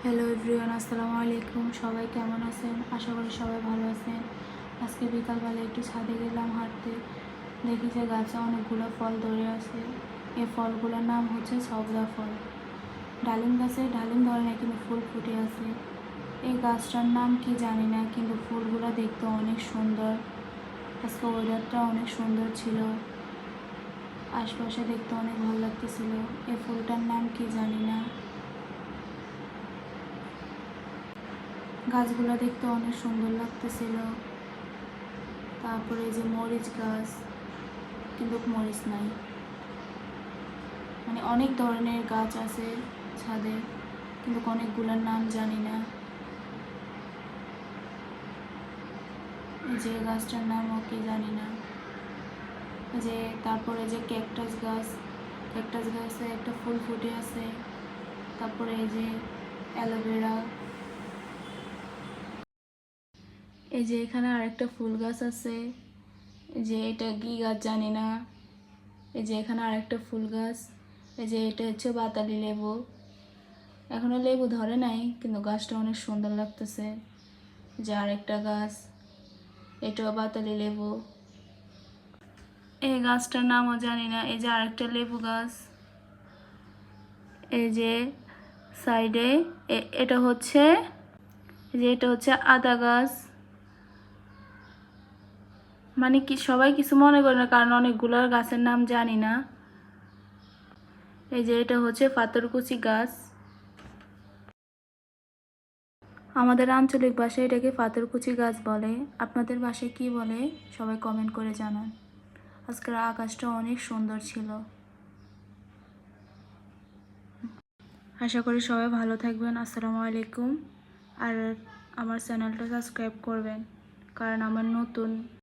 Hello everyone, আসসালামু আলাইকুম। সবাই কেমন আছেন? আশা করি সবাই ভালো আছেন। আজকে বিকালবেলা একটু ছাদে গেলাম হাঁটতে। দেখি যে গাছে অনেকগুলো ফল ধরে আছে। এই ফলগুলোর নাম হচ্ছে সবজা ফল। ডালিম গাছে ডালিম ধরে না, কিন্তু ফুল ফুটে আছে। এই গাছটার নাম কি জানি না, কিন্তু ফুলগুলো দেখতে অনেক সুন্দর। আজকে ওয়েদারটা অনেক সুন্দর ছিল, আশপাশে দেখতে অনেক ভালো লাগতেছিল। এই ফুলটার নাম কি জানি না। গাছগুলো দেখতে অনেক সুন্দর লাগতেছিল। তারপরে এই যে মরিচ গাছ, কিন্তু মরিচ নাই। মানে অনেক ধরনের গাছ আছে ছাদে, কিন্তু অনেকগুলোর নাম জানি না। এই যে গাছটার নামও কি জানি না। যে তারপরে যে ক্যাকটাস গাছ, ক্যাকটাস গাছে একটা ফুল ফুটে আছে। তারপরে এই যে অ্যালোভেরা। এই যে এখানে আরেকটা ফুল গাছ আছে, যে এটা কি গাছ জানি না। এই যে এখানে আরেকটা ফুল গাছ। এই যে এটা হচ্ছে বাতাবি লেবু। এখনো লেবু ধরে নাই, কিন্তু গাছটা অনেক সুন্দর লাগতেছে। যে আরেকটা গাছ, এটাও বাতাবি লেবু। এই গাছটার নামও জানি না। এই যে আরেকটা লেবু গাছ। এই যে সাইডে এটা হচ্ছে, এটা হচ্ছে আদা গাছ। মানে কি সবাই কিছু মনে করে না, কারণ অনেকগুলো গাছের নাম জানি না। এই যে এটা হচ্ছে পাথরকুচি গাছ। আমাদের আঞ্চলিক ভাষায় এটাকে পাথরকুচি গাছ বলে। আপনাদের ভাষায় কি বলে সবাই কমেন্ট করে জানান। আজকের আকাশটা অনেক সুন্দর ছিল। আশা করি সবাই ভালো থাকবেন। আসসালামু আলাইকুম। আর আমার চ্যানেলটা সাবস্ক্রাইব করবেন, কারণ আমার নতুন